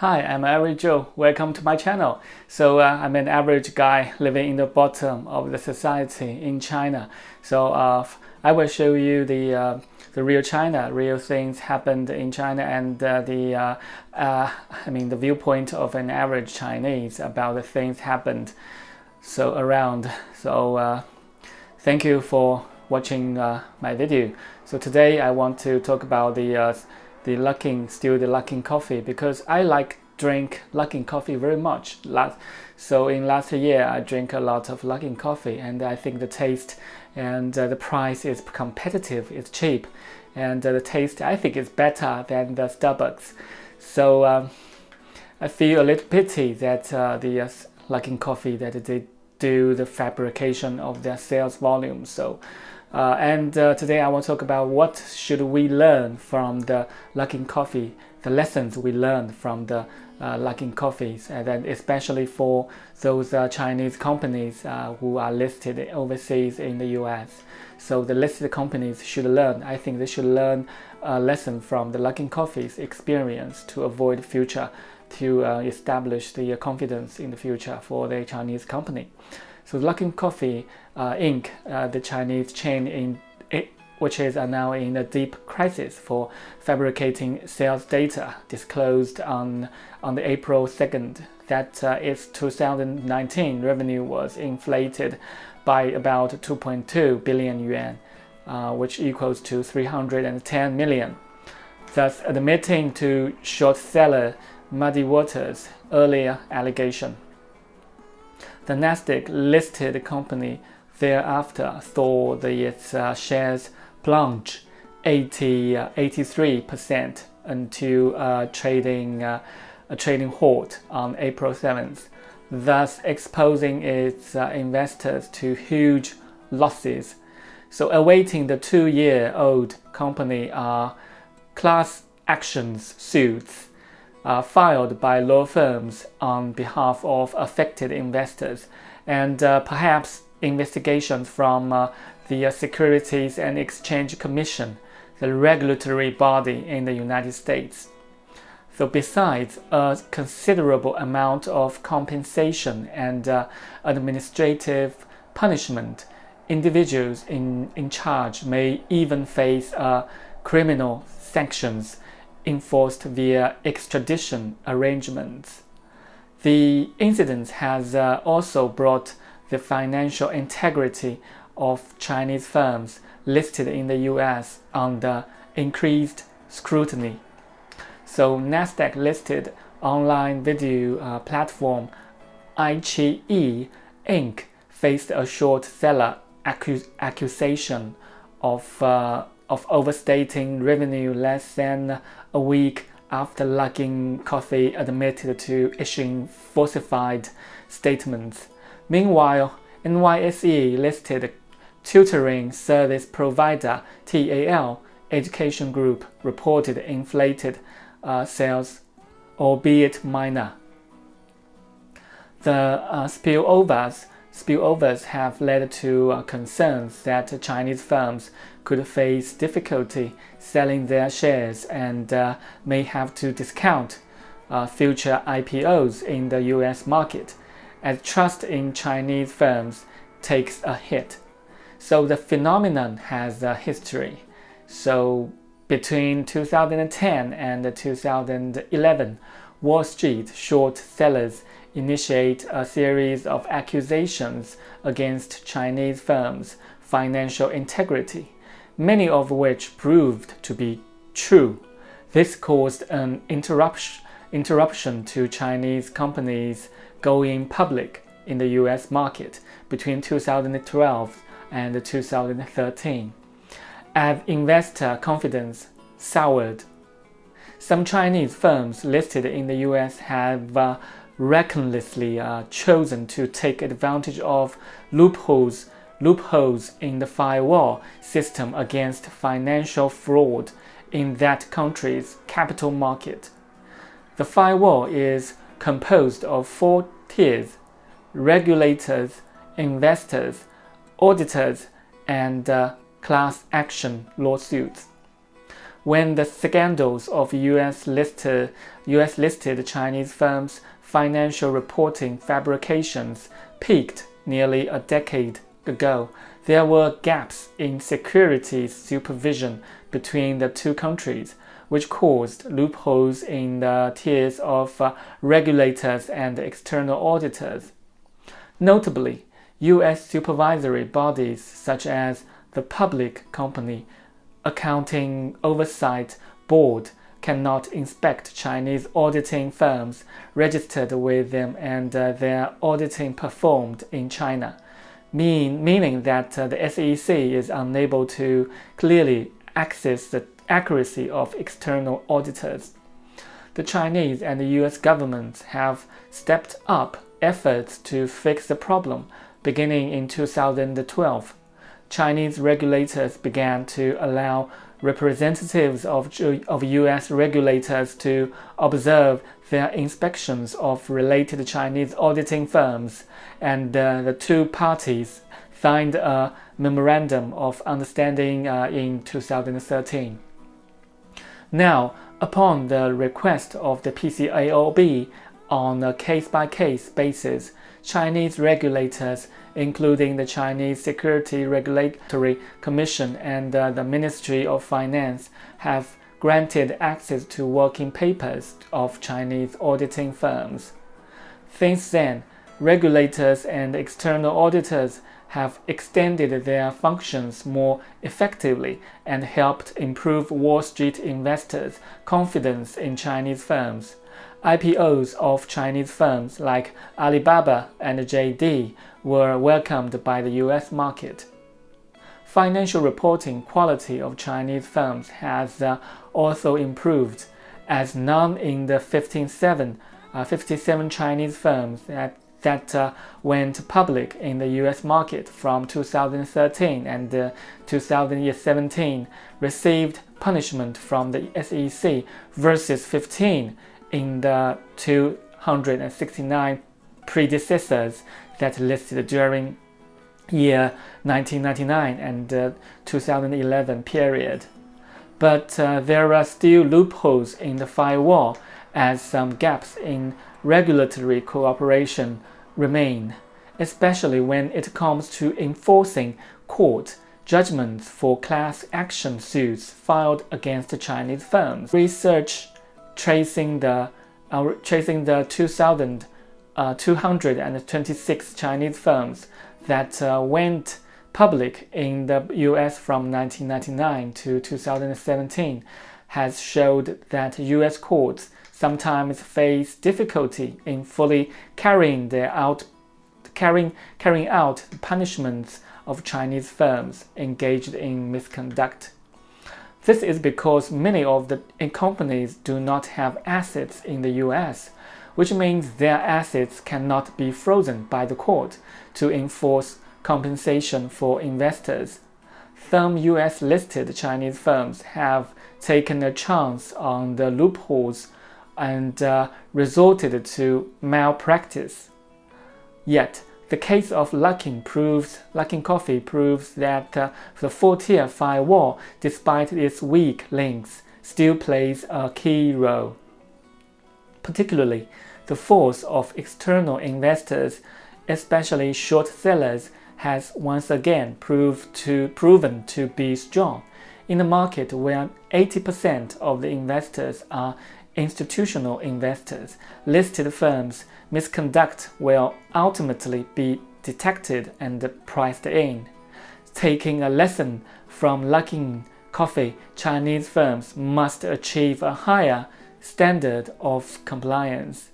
Hi, I'm Average Joe. Welcome to my channel. I'm an average guy living in the bottom of the society in China. I will show you the real China, real things happened in China, and the viewpoint of an average Chinese about the things happened around. Thank you for watching my video. So today I want to talk about the Luckin coffee, because I drink Luckin coffee very much. In last year I drank a lot of Luckin coffee, and I think the taste and the price is competitive, it's cheap, and the taste I think is better than the Starbucks. I feel a little pity that the Luckin coffee that they do the fabrication of their sales volume. Today I want to talk about what should we learn from the Luckin coffee, the lessons we learned from the Luckin coffees, and then especially for those Chinese companies who are listed overseas in the US. So the listed companies should learn. I think they should learn a lesson from the Luckin coffee's experience to avoid to establish the confidence in the future for the Chinese company. So Luckin Coffee Inc., the Chinese chain which is now in a deep crisis for fabricating sales data, disclosed on the April 2nd that its 2019 revenue was inflated by about 2.2 billion yuan, which equals to 310 million, thus admitting to short seller Muddy Waters' earlier allegation. The Nasdaq listed company thereafter saw its shares plunge 83% into a trading halt on April 7th, thus exposing its investors to huge losses. So awaiting the 2-year-old company are class actions suits filed by law firms on behalf of affected investors, and perhaps investigations from the Securities and Exchange Commission, the regulatory body in the United States. So besides a considerable amount of compensation and administrative punishment, individuals in charge may even face criminal sanctions enforced via extradition arrangements. The incident has also brought the financial integrity of Chinese firms listed in the US under increased scrutiny. So Nasdaq listed online video platform iQIYI Inc. faced a short seller accusation of overstating revenue less than a week after Luckin Coffee admitted to issuing falsified statements. Meanwhile, NYSE listed tutoring service provider TAL Education Group reported inflated sales, albeit minor. The spillovers have led to concerns that Chinese firms could face difficulty selling their shares and may have to discount future IPOs in the US market, as trust in Chinese firms takes a hit. So the phenomenon has a history. So between 2010 and 2011, Wall Street short sellers initiate a series of accusations against Chinese firms' financial integrity, many of which proved to be true. This caused an interruption to Chinese companies going public in the US market between 2012 and 2013. As investor confidence soured, some Chinese firms listed in the US have recklessly chosen to take advantage of loopholes in the firewall system against financial fraud in that country's capital market. The firewall is composed of 4 tiers: regulators, investors, auditors, and class action lawsuits. when the scandals of US-listed Chinese firms' financial reporting fabrications peaked nearly a decade ago, there were gaps in securities supervision between the two countries, which caused loopholes in the tiers of regulators and external auditors. Notably, U.S. supervisory bodies such as the Public Company Accounting Oversight Board cannot inspect Chinese auditing firms registered with them and their auditing performed in China, meaning that the SEC is unable to clearly access the accuracy of external auditors. The Chinese and the US governments have stepped up efforts to fix the problem. Beginning in 2012, Chinese regulators began to allow representatives of US regulators to observe their inspections of related Chinese auditing firms, and the two parties signed a memorandum of understanding in 2013. Now, upon the request of the PCAOB on a case-by-case basis, Chinese regulators, including the Chinese Security Regulatory Commission and the Ministry of Finance, have granted access to working papers of Chinese auditing firms. Since then, regulators and external auditors have extended their functions more effectively and helped improve Wall Street investors' confidence in Chinese firms. IPOs of Chinese firms like Alibaba and JD were welcomed by the US market. Financial reporting quality of Chinese firms has also improved, as none in the 57 Chinese firms that went public in the US market from 2013 and 2017 received punishment from the SEC versus 15 in the 269 predecessors that listed during year 1999 and 2011 period. But there are still loopholes in the firewall, as some gaps in regulatory cooperation remain, especially when it comes to enforcing court judgments for class action suits filed against Chinese firms. Research tracing the 226 Chinese firms that went public in the US from 1999 to 2017 has showed that US courts sometimes face difficulty in fully carrying out punishments of Chinese firms engaged in misconduct. This is because many of the companies do not have assets in the US, which means their assets cannot be frozen by the court to enforce compensation for investors. Some US-listed Chinese firms have taken a chance on the loopholes and resorted to malpractice. Yet, the case of Luckin Coffee proves that the four-tier firewall, despite its weak links, still plays a key role. Particularly, the force of external investors, especially short sellers, has once again proven to be strong. In a market where 80% of the investors are institutional investors, listed firms' misconduct will ultimately be detected and priced in. Taking a lesson from Luckin Coffee, Chinese firms must achieve a higher standard of compliance.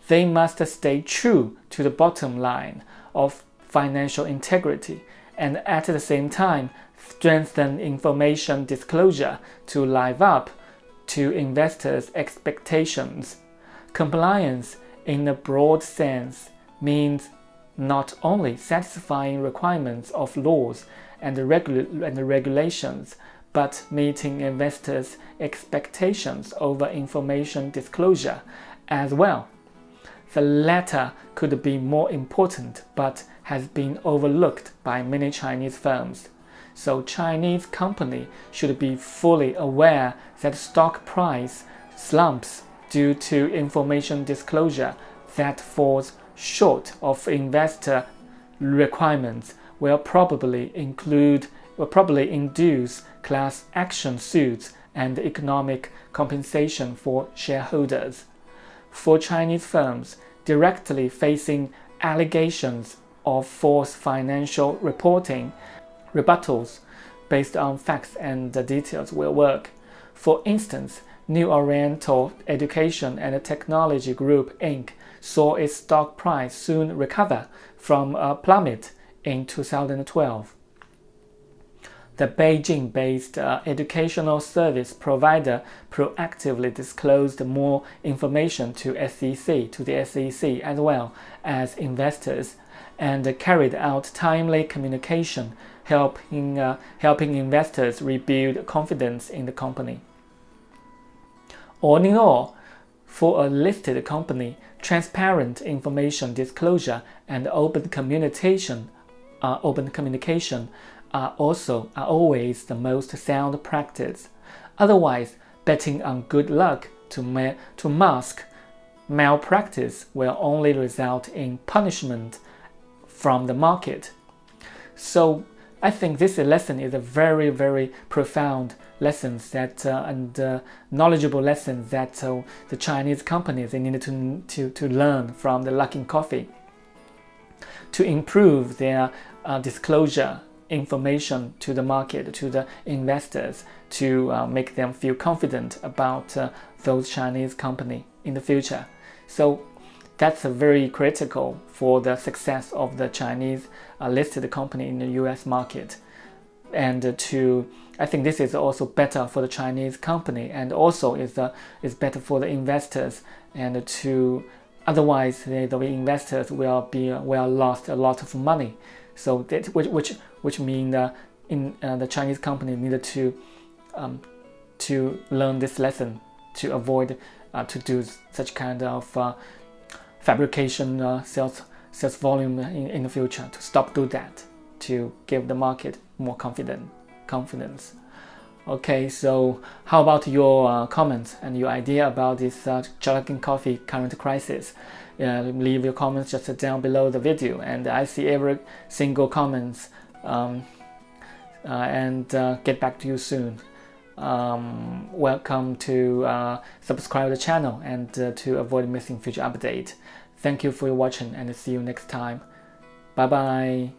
They must stay true to the bottom line of financial integrity and at the same time strengthen information disclosure to live up to investors' expectations. Compliance, in a broad sense, means not only satisfying requirements of laws and regulations, but meeting investors' expectations over information disclosure as well. The latter could be more important, but has been overlooked by many Chinese firms. So Chinese company should be fully aware that stock price slumps due to information disclosure that falls short of investor requirements will probably induce class action suits and economic compensation for shareholders. For Chinese firms directly facing allegations of false financial reporting, rebuttals based on facts and details will work. For instance, New Oriental Education and Technology Group Inc. saw its stock price soon recover from a plummet in 2012. The Beijing-based educational service provider proactively disclosed more information to the SEC as well as investors, and carried out timely communication, helping investors rebuild confidence in the company. All in all, for a listed company, transparent information disclosure and open communication are always the most sound practice. Otherwise, betting on good luck to mask malpractice will only result in punishment from the market. So I think this lesson is a very, very profound lesson and knowledgeable lesson that the Chinese companies they needed to learn from the Luckin coffee to improve their disclosure information to the market, to the investors, to make them feel confident about those Chinese companies in the future. So that's very critical for the success of the Chinese listed company in the US market. And I think this is also better for the Chinese company, and also is better for the investors. And otherwise, the investors will lost a lot of money. So that which means the Chinese company needed to learn this lesson to avoid to do such kind of fabrication sales volume in the future, to stop do that, to give the market more confidence. Okay, so how about your comments and your idea about this Luckin coffee current crisis? Leave your comments just down below the video, and I see every single comments and get back to you soon. Welcome to subscribe to the channel and to avoid missing future update. Thank you for watching, and see you next time. Bye bye.